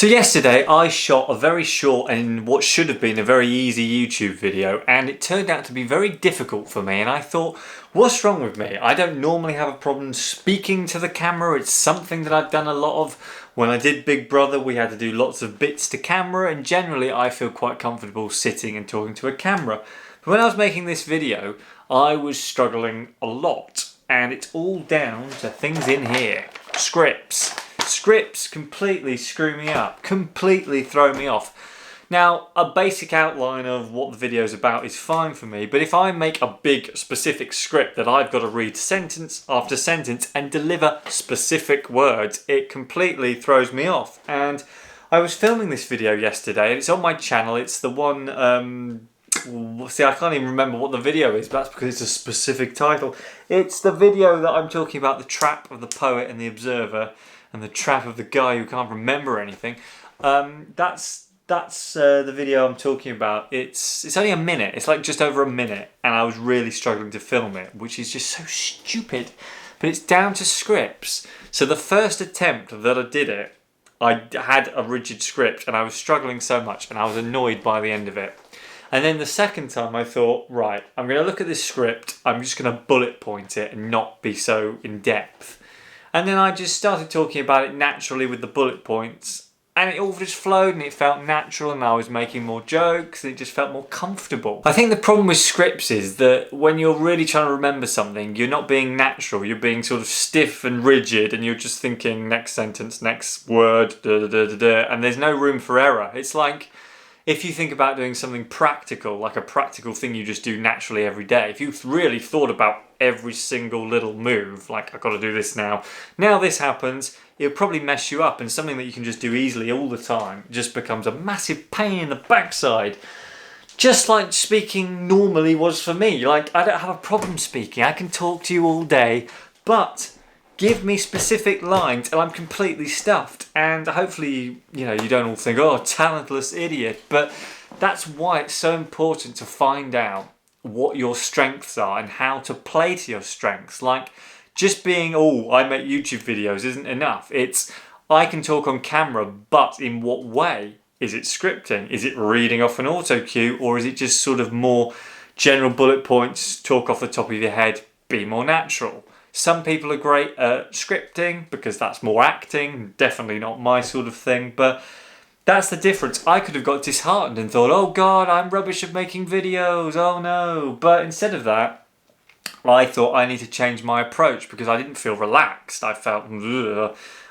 So yesterday I shot a very short and what should have been a very easy YouTube video, and it turned out to be very difficult for me, and I thought, what's wrong with me? I don't normally have a problem speaking to the camera. It's something that I've done a lot of. When I did Big Brother, we had to do lots of bits to camera, and generally I feel quite comfortable sitting and talking to a camera. But when I was making this video, I was struggling a lot, and it's all down to things in here. Scripts. Scripts completely screw me up, completely throw me off. Now, a basic outline of what the video is about is fine for me, but if I make a big specific script that I've got to read sentence after sentence and deliver specific words, it completely throws me off. And I was filming this video yesterday, and it's on my channel. It's the one, see, I can't even remember what the video is, but that's because it's a specific title. It's the video that I'm talking about, the trap of the poet and the observer, and the trap of the guy who can't remember anything. That's the video I'm talking about. It's only a minute. It's like just over a minute, and I was really struggling to film it, which is just so stupid. But it's down to scripts. So the first attempt that I did it, I had a rigid script, and I was struggling so much, and I was annoyed by the end of it. And then the second time I thought, right, I'm going to look at this script, I'm just going to bullet point it and not be so in depth. And then I just started talking about it naturally with the bullet points, and it all just flowed and it felt natural, and I was making more jokes and it just felt more comfortable. I think the problem with scripts is that when you're really trying to remember something, you're not being natural, you're being sort of stiff and rigid, and you're just thinking next sentence, next word, and there's no room for error. It's like if you think about doing something practical, like a practical thing you just do naturally every day, if you really thought about every single little move, like I've got to do this now this happens, it'll probably mess you up, and something that you can just do easily all the time just becomes a massive pain in the backside. Just like speaking normally was for me. Like, I don't have a problem speaking, I can talk to you all day, but give me specific lines and I'm completely stuffed. And hopefully, you don't all think, oh, talentless idiot. But that's why it's so important to find out what your strengths are and how to play to your strengths. Like, just being, oh, I make YouTube videos isn't enough. It's, I can talk on camera, but in what way? Is it scripting? Is it reading off an auto cue? Or is it just sort of more general bullet points, talk off the top of your head, be more natural? Some people are great at scripting because that's more acting, definitely not my sort of thing, but that's the difference. I could have got disheartened and thought, oh God, I'm rubbish at making videos, oh no. But instead of that, I thought I need to change my approach because I didn't feel relaxed. I felt,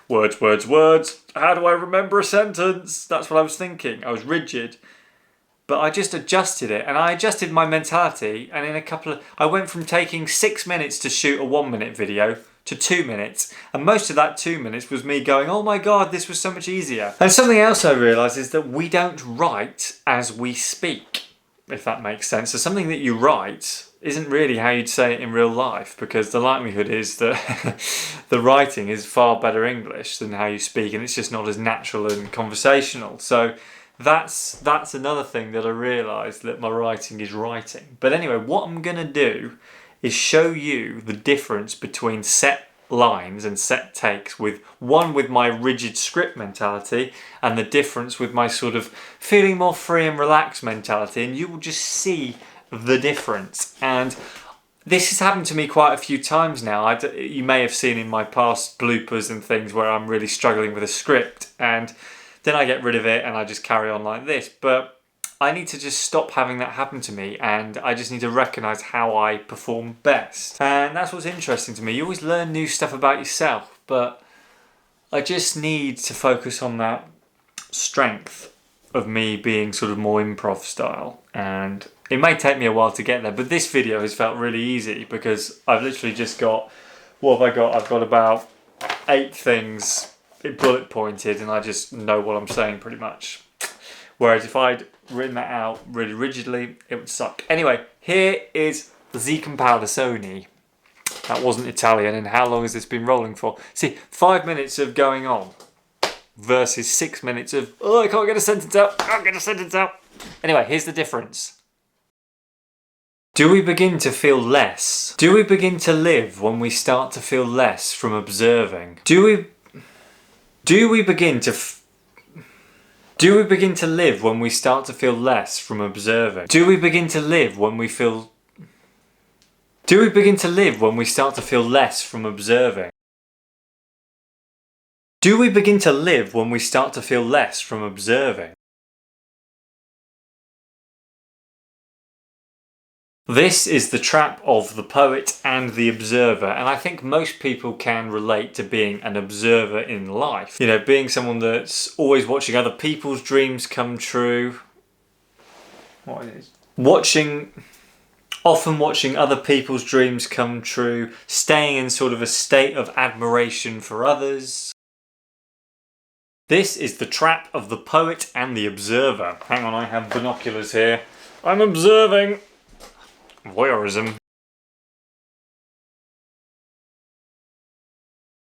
words, words, words. How do I remember a sentence? That's what I was thinking. I was rigid. But I just adjusted it, and I adjusted my mentality, and in I went from taking 6 minutes to shoot a 1 minute video to 2 minutes, and most of that 2 minutes was me going, oh my God, this was so much easier. And something else I realised is that we don't write as we speak, if that makes sense. So something that you write isn't really how you'd say it in real life, because the likelihood is that the writing is far better English than how you speak, and it's just not as natural and conversational. So that's another thing that I realised, that my writing is writing. But anyway, what I'm going to do is show you the difference between set lines and set takes, with my rigid script mentality and the difference with my sort of feeling more free and relaxed mentality, and you will just see the difference. And this has happened to me quite a few times now. You may have seen in my past bloopers and things where I'm really struggling with a script, and then I get rid of it and I just carry on like this. But I need to just stop having that happen to me, and I just need to recognise how I perform best. And that's what's interesting to me. You always learn new stuff about yourself, but I just need to focus on that strength of me being sort of more improv style. And it may take me a while to get there, but this video has felt really easy because I've literally just got, what have I got? I've got about 8 things bullet pointed, and I just know what I'm saying pretty much. Whereas if I'd written that out really rigidly, it would suck. Anyway, here is the Compare Sony. That wasn't Italian, and how long has this been rolling for? See, 5 minutes of going on versus 6 minutes of, oh, I can't get a sentence out. Anyway, here's the difference. Do we begin to feel less? Do we begin to live when we start to feel less from observing? Do we begin to Do we begin to live when we start to feel less from observing? Do we begin to live when we feel... Do we begin to live when we start to feel less from observing? Do we begin to live when we start to feel less from observing? This is the trap of the poet and the observer, and I think most people can relate to being an observer in life. You know, being someone that's always watching other people's dreams come true. What is it? Often watching other people's dreams come true, staying in sort of a state of admiration for others. This is the trap of the poet and the observer. Hang on, I have binoculars here. I'm observing. Voyeurism.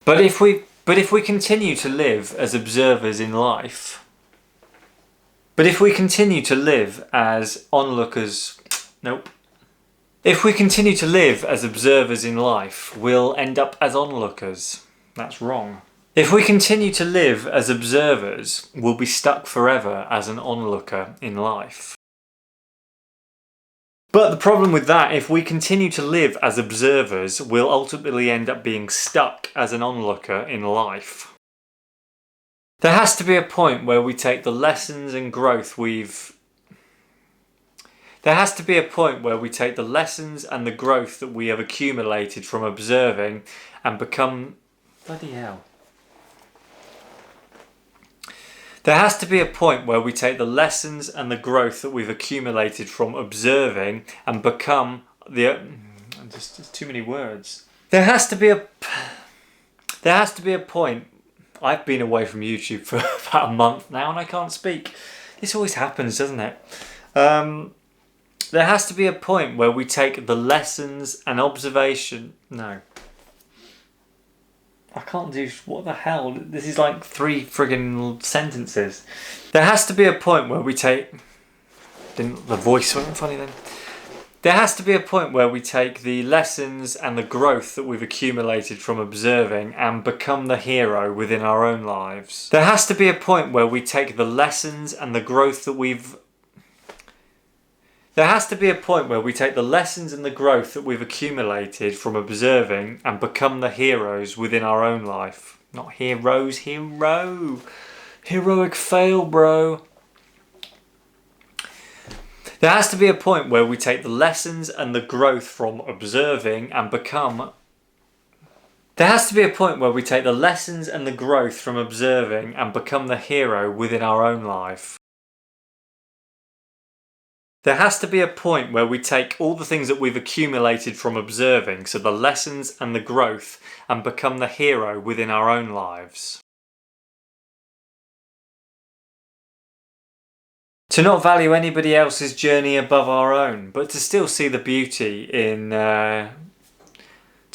But if we continue to live as observers in life, if we continue to live as onlookers, if we continue to live as observers in life, we'll end up as onlookers. That's wrong. If we continue to live as observers, we'll be stuck forever as an onlooker in life. But the problem with that, if we continue to live as observers, we'll ultimately end up being stuck as an onlooker in life. There has to be a point where we take the lessons and growth There has to be a point where we take the lessons and the growth that we have accumulated from observing and become... Bloody hell. There has to be a point where we take the lessons and the growth that we've accumulated from observing and become the... There's too many words. There has to be a point... I've been away from YouTube for about a month now and I can't speak. This always happens, doesn't it? There has to be a point where we take the lessons and observation... No. I can't do... What the hell? This is like 3 friggin' sentences. There has to be a point where we take... The voice wasn't funny then. There has to be a point where we take the lessons and the growth that we've accumulated from observing and become the hero within our own lives. There has to be a point where we take the lessons and the growth that we've... There has to be a point where we take the lessons and the growth that we've accumulated from observing and become the heroes within our own life. Not heroes, hero. Heroic fail, bro. There has to be a point where we take the lessons and the growth from observing and become... There has to be a point where we take the lessons and the growth from observing and become the hero within our own life. There has to be a point where we take all the things that we've accumulated from observing, so the lessons and the growth, and become the hero within our own lives. To not value anybody else's journey above our own, but to still see the beauty in... To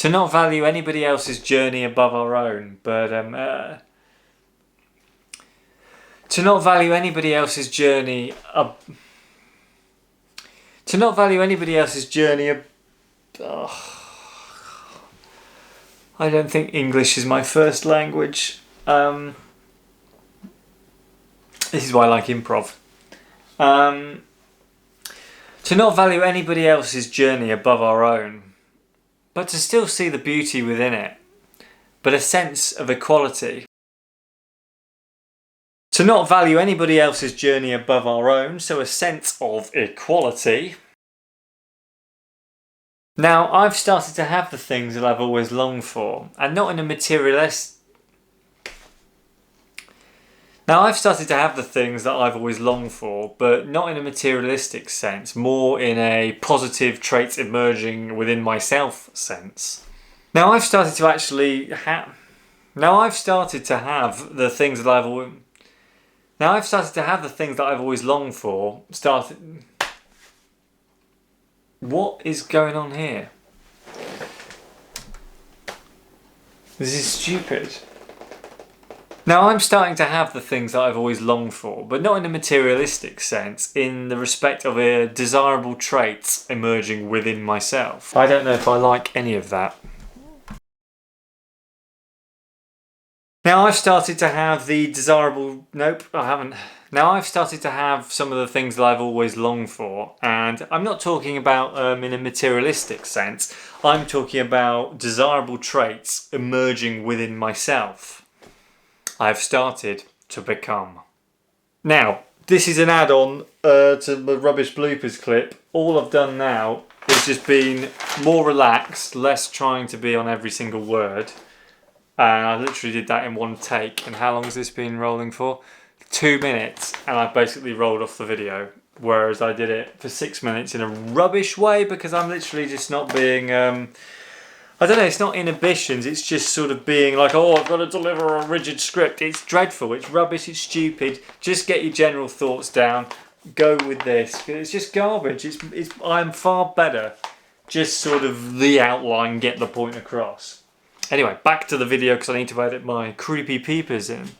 not value anybody else's journey above our own, but... To not value anybody else's journey... To not value anybody else's journey... I don't think English is my first language. This is why I like improv. To not value anybody else's journey above our own, but to still see the beauty within it, but a sense of equality. To not value anybody else's journey above our own, so a sense of equality. Now, I've started to have the things that I've always longed for, and not in a materialist... Now, I've started to have the things that I've always longed for, but not in a materialistic sense, more in a positive traits emerging within myself sense. Now, I've started to actually have... Now, I've started to have the things that I've always... Now, I've started to have the things that I've always longed for, What is going on here? This is stupid. Now I'm starting to have the things that I've always longed for, but not in a materialistic sense, in the respect of a desirable traits emerging within myself. I don't know if I like any of that. Now I've started to have the desirable... Nope, I haven't. Now I've started to have some of the things that I've always longed for, and I'm not talking about in a materialistic sense. I'm talking about desirable traits emerging within myself. I've started to become. Now, this is an add-on to the rubbish bloopers clip. All I've done now is just been more relaxed, less trying to be on every single word. And I literally did that in one take. And how long has this been rolling for? 2 minutes, and I basically rolled off the video. Whereas I did it for 6 minutes in a rubbish way because I'm literally just not being... I don't know, it's not inhibitions, it's just sort of being like, oh, I've got to deliver a rigid script. It's dreadful, it's rubbish, it's stupid. Just get your general thoughts down. Go with this. It's just garbage. I'm far better. Just sort of the outline, get the point across. Anyway, back to the video because I need to edit my creepy peepers in.